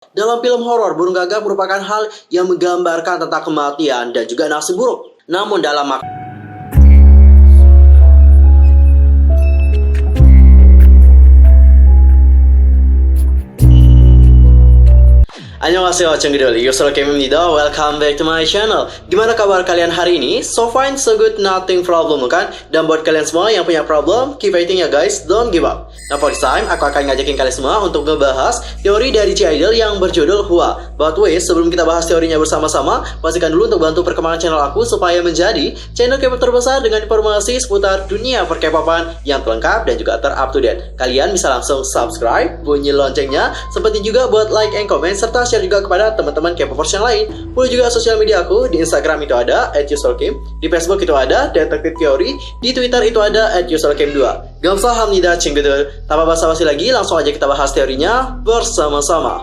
Dalam film horor, burung gagak merupakan hal yang menggambarkan tentang kematian dan juga nasib buruk. Namun dalam Annyeonghaseyo, Yoshorokemimnida, welcome back to my channel. Gimana kabar kalian hari ini? So fine, so good, nothing problem, kan? Dan buat kalian semua yang punya problem, keep fighting ya guys, don't give up. Nah, for this time, aku akan ngajakin kalian semua untuk ngebahas teori dari J-Idol yang berjudul Hwa. But wait, sebelum kita bahas teorinya bersama-sama, pastikan dulu untuk bantu perkembangan channel aku supaya menjadi channel K-pop terbesar dengan informasi seputar dunia per-K-popan yang lengkap dan juga ter-up-to-date. Kalian bisa langsung subscribe, bunyi loncengnya, seperti juga buat like and comment, serta share juga kepada teman-teman K-popers yang lain. Follow juga sosial media aku, di Instagram itu ada @yusolkim, di Facebook itu ada Detective Theory, di Twitter itu ada @yusolkim2. Gamsahamnida cinggudur. Tanpa basa-basi lagi, langsung aja kita bahas teorinya bersama-sama.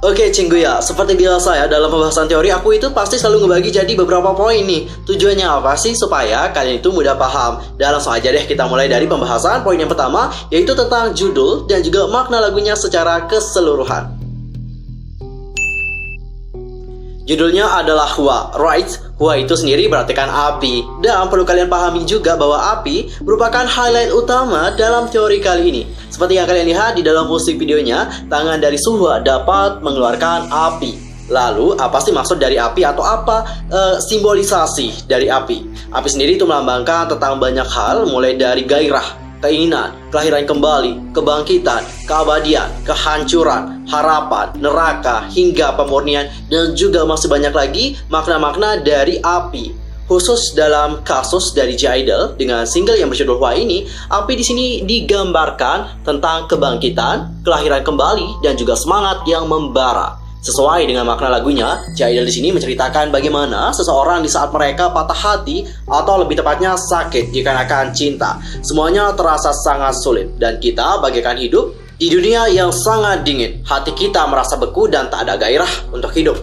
Oke cinggu ya, seperti biasa ya, dalam pembahasan teori aku itu pasti selalu ngebagi jadi beberapa poin nih. Tujuannya apa sih? Supaya kalian itu mudah paham. Dan langsung aja deh kita mulai dari pembahasan poin yang pertama, yaitu tentang judul dan juga makna lagunya secara keseluruhan. Judulnya adalah Hwa, right? Hwa itu sendiri berartikan api. Dan perlu kalian pahami juga bahwa api merupakan highlight utama dalam teori kali ini. Seperti yang kalian lihat di dalam musik videonya, tangan dari Suhwa dapat mengeluarkan api. Lalu, apa sih maksud dari api atau apa simbolisasi dari api? Api sendiri itu melambangkan tentang banyak hal, mulai dari gairah, keinginan, kelahiran kembali, kebangkitan, keabadian, kehancuran, harapan, neraka, hingga pemurnian, dan juga masih banyak lagi makna-makna dari api. Khusus dalam kasus dari J-Idol dengan single yang berjudul Hwa ini, api di sini digambarkan tentang kebangkitan, kelahiran kembali, dan juga semangat yang membara. Sesuai dengan makna lagunya, J-Idol di sini menceritakan bagaimana seseorang di saat mereka patah hati atau lebih tepatnya sakit dikarenakan cinta. Semuanya terasa sangat sulit dan kita bagaikan hidup di dunia yang sangat dingin. Hati kita merasa beku dan tak ada gairah untuk hidup.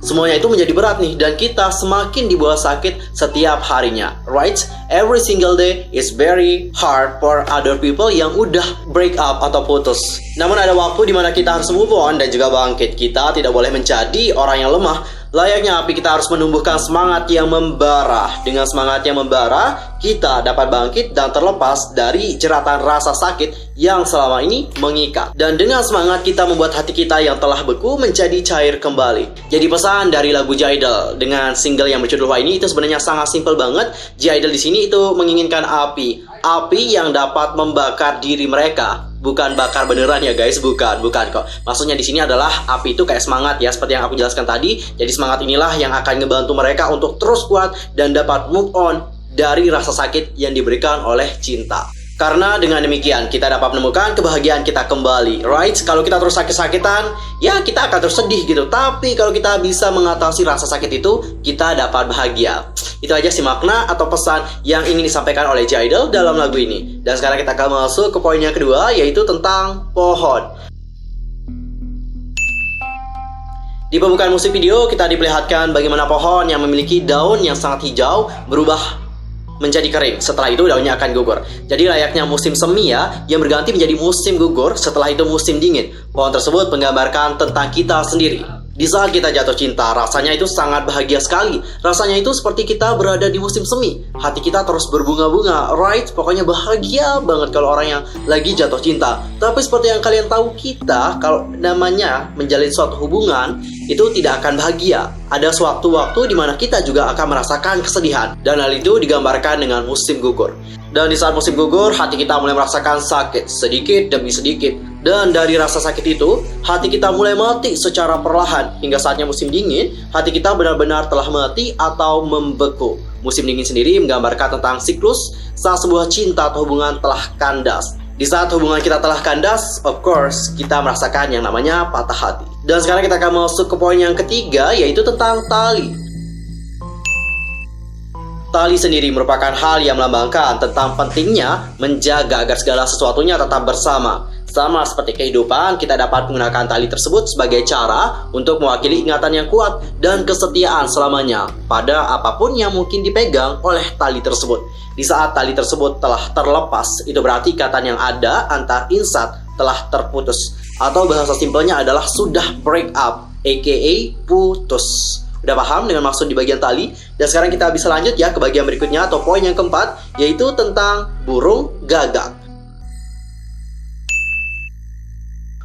Semuanya itu menjadi berat nih dan kita semakin dibawa sakit setiap harinya. Right? Every single day is very hard for other people yang udah break up atau putus. Namun ada waktu di mana kita harus move on dan juga bangkit. Kita tidak boleh menjadi orang yang lemah. Layaknya api, kita harus menumbuhkan semangat yang membara. Dengan semangat yang membara, kita dapat bangkit dan terlepas dari jeratan rasa sakit yang selama ini mengikat. Dan dengan semangat kita membuat hati kita yang telah beku menjadi cair kembali. Jadi pesan dari lagu J-Idol dengan single yang berjudul Hwa ini itu sebenarnya sangat simpel banget. J-Idol di sini itu menginginkan api yang dapat membakar diri mereka. Bukan bakar beneran ya guys, bukan kok. Maksudnya di sini adalah api itu kayak semangat ya, seperti yang aku jelaskan tadi. Jadi semangat inilah yang akan ngebantu mereka untuk terus kuat dan dapat move on dari rasa sakit yang diberikan oleh cinta. Karena dengan demikian kita dapat menemukan kebahagiaan kita kembali, right? Kalau kita terus sakit-sakitan, ya kita akan terus sedih gitu. Tapi kalau kita bisa mengatasi rasa sakit itu, kita dapat bahagia. Itu aja sih makna atau pesan yang ingin disampaikan oleh J-Idol dalam lagu ini. Dan sekarang kita akan masuk ke poin yang kedua, yaitu tentang pohon. Di pembukaan musik video, kita diperlihatkan bagaimana pohon yang memiliki daun yang sangat hijau berubah menjadi kering. Setelah itu daunnya akan gugur. Jadi layaknya musim semi ya, yang berganti menjadi musim gugur, setelah itu musim dingin. Pohon tersebut menggambarkan tentang kita sendiri. Di saat kita jatuh cinta, rasanya itu sangat bahagia sekali. Rasanya itu seperti kita berada di musim semi. Hati kita terus berbunga-bunga, right? Pokoknya bahagia banget kalau orang yang lagi jatuh cinta. Tapi seperti yang kalian tahu, kita kalau namanya menjalin suatu hubungan itu tidak akan bahagia. Ada suatu waktu di mana kita juga akan merasakan kesedihan. Dan hal itu digambarkan dengan musim gugur. Dan di saat musim gugur, hati kita mulai merasakan sakit sedikit demi sedikit. Dan dari rasa sakit itu, hati kita mulai mati secara perlahan. Hingga saatnya musim dingin, hati kita benar-benar telah mati atau membeku. Musim dingin sendiri menggambarkan tentang siklus saat sebuah cinta atau hubungan telah kandas. Di saat hubungan kita telah kandas, of course, kita merasakan yang namanya patah hati. Dan sekarang kita akan masuk ke poin yang ketiga, yaitu tentang tali. Tali sendiri merupakan hal yang melambangkan tentang pentingnya menjaga agar segala sesuatunya tetap bersama. Sama seperti kehidupan, kita dapat menggunakan tali tersebut sebagai cara untuk mewakili ingatan yang kuat dan kesetiaan selamanya pada apapun yang mungkin dipegang oleh tali tersebut. Di saat tali tersebut telah terlepas, itu berarti ikatan yang ada antar insan telah terputus. Atau bahasa simpelnya adalah sudah break up, aka putus. Udah paham dengan maksud di bagian tali? Dan sekarang kita bisa lanjut ya ke bagian berikutnya atau poin yang keempat, yaitu tentang burung gagak.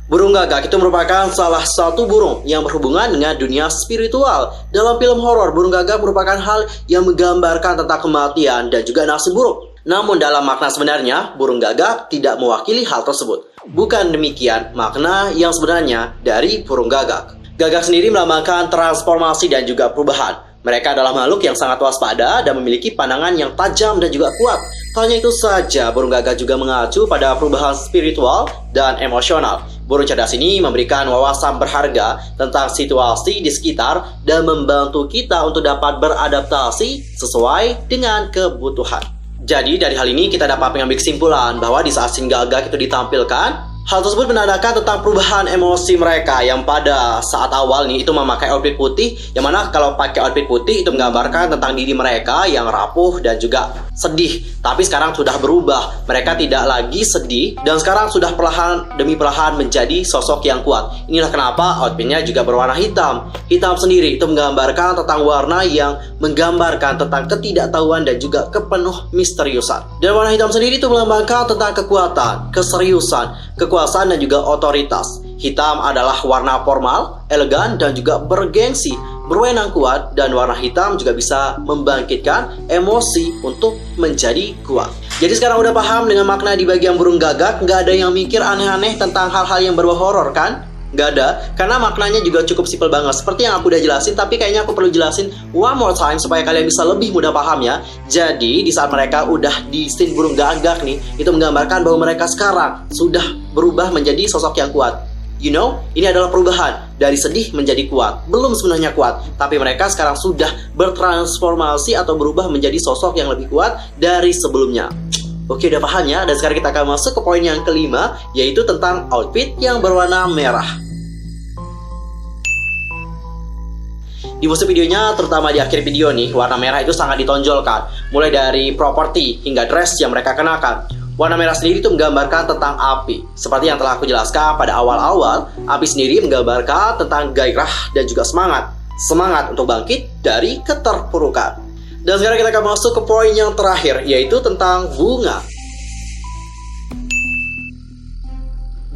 Burung gagak itu merupakan salah satu burung yang berhubungan dengan dunia spiritual. Dalam film horor, burung gagak merupakan hal yang menggambarkan tentang kematian dan juga nasib buruk. Namun dalam makna sebenarnya, burung gagak tidak mewakili hal tersebut. Bukan demikian makna yang sebenarnya dari burung gagak. Gagak sendiri melambangkan transformasi dan juga perubahan. Mereka adalah makhluk yang sangat waspada dan memiliki pandangan yang tajam dan juga kuat. Tak hanya itu saja, burung gagak juga mengacu pada perubahan spiritual dan emosional. Burung cerdas ini memberikan wawasan berharga tentang situasi di sekitar dan membantu kita untuk dapat beradaptasi sesuai dengan kebutuhan. Jadi dari hal ini kita dapat mengambil kesimpulan bahwa di saat scene gagak itu ditampilkan, hal tersebut menandakan tentang perubahan emosi mereka yang pada saat awal nih itu memakai outfit putih, yang mana kalau pakai outfit putih itu menggambarkan tentang diri mereka yang rapuh dan juga sedih. Tapi sekarang sudah berubah, mereka tidak lagi sedih dan sekarang sudah perlahan demi perlahan menjadi sosok yang kuat. Inilah kenapa outfitnya juga berwarna hitam. Hitam sendiri itu menggambarkan tentang warna yang menggambarkan tentang ketidaktahuan dan juga kepenuh misteriusan. Dan warna hitam sendiri itu melambangkan tentang kekuatan, keseriusan, kekuasaan dan juga otoritas. Hitam adalah warna formal, elegan dan juga bergengsi, berwenang kuat, dan warna hitam juga bisa membangkitkan emosi untuk menjadi kuat. Jadi sekarang udah paham dengan makna di bagian burung gagak? Nggak ada yang mikir aneh-aneh tentang hal-hal yang berbau horor kan? Nggak ada, karena maknanya juga cukup simpel banget seperti yang aku udah jelasin, tapi kayaknya aku perlu jelasin one more time supaya kalian bisa lebih mudah paham ya. Jadi di saat mereka udah di scene burung gagak nih, itu menggambarkan bahwa mereka sekarang sudah berubah menjadi sosok yang kuat. You know, ini adalah perubahan dari sedih menjadi kuat. Belum sebenarnya kuat, tapi mereka sekarang sudah bertransformasi atau berubah menjadi sosok yang lebih kuat dari sebelumnya. Oke, udah paham ya? Dan sekarang kita akan masuk ke poin yang kelima, yaitu tentang outfit yang berwarna merah. Di musim videonya, terutama di akhir video nih, warna merah itu sangat ditonjolkan. Mulai dari properti hingga dress yang mereka kenakan. Warna merah sendiri itu menggambarkan tentang api. Seperti yang telah aku jelaskan pada awal-awal, api sendiri menggambarkan tentang gairah dan juga semangat. Semangat untuk bangkit dari keterpurukan. Dan sekarang kita akan masuk ke poin yang terakhir, yaitu tentang bunga.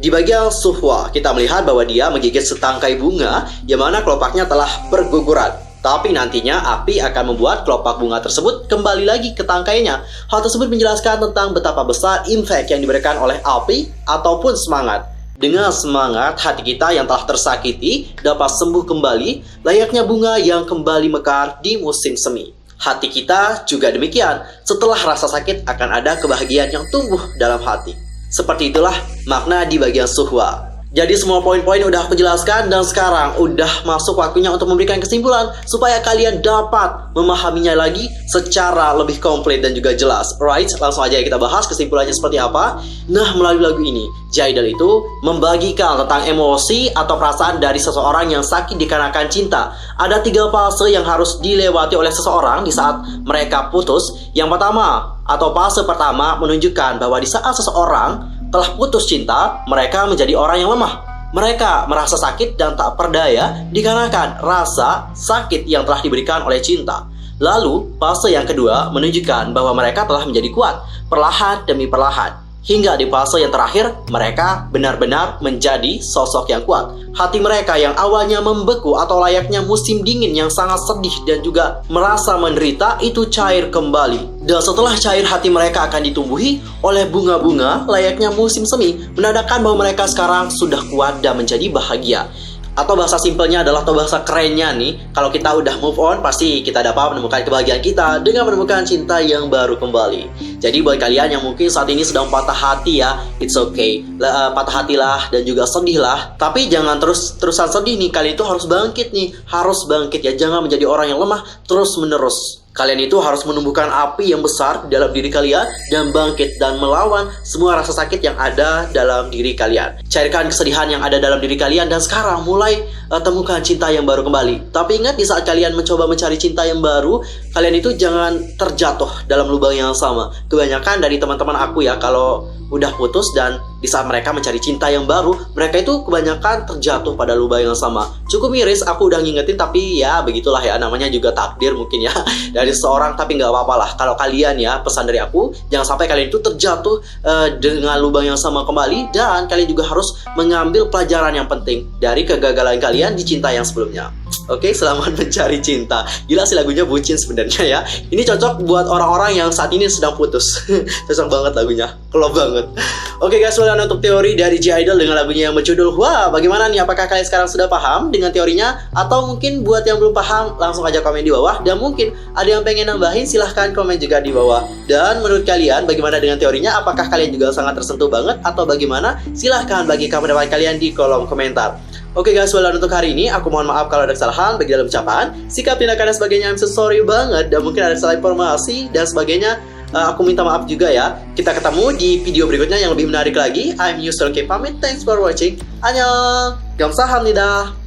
Di bagian Suhwa, kita melihat bahwa dia menggigit setangkai bunga yang mana kelopaknya telah berguguran. Tapi nantinya api akan membuat kelopak bunga tersebut kembali lagi ke tangkainya. Hal tersebut menjelaskan tentang betapa besar impact yang diberikan oleh api ataupun semangat. Dengan semangat, hati kita yang telah tersakiti dapat sembuh kembali, layaknya bunga yang kembali mekar di musim semi. Hati kita juga demikian. Setelah rasa sakit akan ada kebahagiaan yang tumbuh dalam hati. Seperti itulah makna di bagian Suhwa. Jadi semua poin-poin udah aku jelaskan dan sekarang udah masuk waktunya untuk memberikan kesimpulan supaya kalian dapat memahaminya lagi secara lebih komplit dan juga jelas. Alright, langsung aja kita bahas kesimpulannya seperti apa. Nah, melalui lagu ini, J-Idol itu membagikan tentang emosi atau perasaan dari seseorang yang sakit dikarenakan cinta. Ada 3 fase yang harus dilewati oleh seseorang di saat mereka putus. Yang pertama, atau fase pertama menunjukkan bahwa di saat seseorang telah putus cinta, mereka menjadi orang yang lemah. Mereka merasa sakit dan tak berdaya dikarenakan rasa sakit yang telah diberikan oleh cinta. Lalu, fase yang kedua menunjukkan bahwa mereka telah menjadi kuat, perlahan demi perlahan. Hingga di fase yang terakhir, mereka benar-benar menjadi sosok yang kuat. Hati mereka yang awalnya membeku atau layaknya musim dingin yang sangat sedih dan juga merasa menderita itu cair kembali. Dan setelah cair, hati mereka akan ditumbuhi oleh bunga-bunga layaknya musim semi, menandakan bahwa mereka sekarang sudah kuat dan menjadi bahagia. Atau bahasa simpelnya adalah, atau bahasa kerennya nih, kalau kita udah move on, pasti kita dapat menemukan kebahagiaan kita dengan menemukan cinta yang baru kembali. Jadi buat kalian yang mungkin saat ini sedang patah hati ya, it's okay, patah hatilah dan juga sedihlah. Tapi jangan terusan sedih nih, kalian itu harus bangkit nih, harus bangkit ya, jangan menjadi orang yang lemah terus menerus. Kalian itu harus menumbuhkan api yang besar di dalam diri kalian dan bangkit dan melawan semua rasa sakit yang ada dalam diri kalian. Cairkan kesedihan yang ada dalam diri kalian dan sekarang mulai temukan cinta yang baru kembali. Tapi ingat, di saat kalian mencoba mencari cinta yang baru, kalian itu jangan terjatuh dalam lubang yang sama. Kebanyakan dari teman-teman aku ya, kalau udah putus dan di saat mereka mencari cinta yang baru, mereka itu kebanyakan terjatuh pada lubang yang sama. Cukup miris, aku udah ngingetin tapi ya begitulah ya, namanya juga takdir mungkin ya dari seorang, tapi nggak apa-apa lah. Kalau kalian ya, pesan dari aku, jangan sampai kalian itu terjatuh dengan lubang yang sama kembali, dan kalian juga harus mengambil pelajaran yang penting dari kegagalan kalian di cinta yang sebelumnya. Oke, selamat mencari cinta. Gila sih lagunya bucin sebenarnya ya. Ini cocok buat orang-orang yang saat ini sedang putus. Cocok banget lagunya, klop banget. Oke guys, well, untuk teori dari G-Idol dengan lagunya yang berjudul Wah, bagaimana nih? Apakah kalian sekarang sudah paham dengan teorinya? Atau mungkin buat yang belum paham, langsung aja komen di bawah. Dan mungkin ada yang pengen nambahin, silahkan komen juga di bawah. Dan menurut kalian, bagaimana dengan teorinya? Apakah kalian juga sangat tersentuh banget? Atau bagaimana? Silahkan bagikan pendapat kalian di kolom komentar. Oke guys, well, untuk hari ini aku mohon maaf kalau ada kesalahan bagi dalam ucapan, sikap, tindakan dan sebagainya. I'm so sorry banget, dan mungkin ada salah informasi dan sebagainya. Aku minta maaf juga ya. Kita ketemu di video berikutnya yang lebih menarik lagi. I'm Yusuf K pamit. Thanks for watching. Annyeong. Gamsahamnida.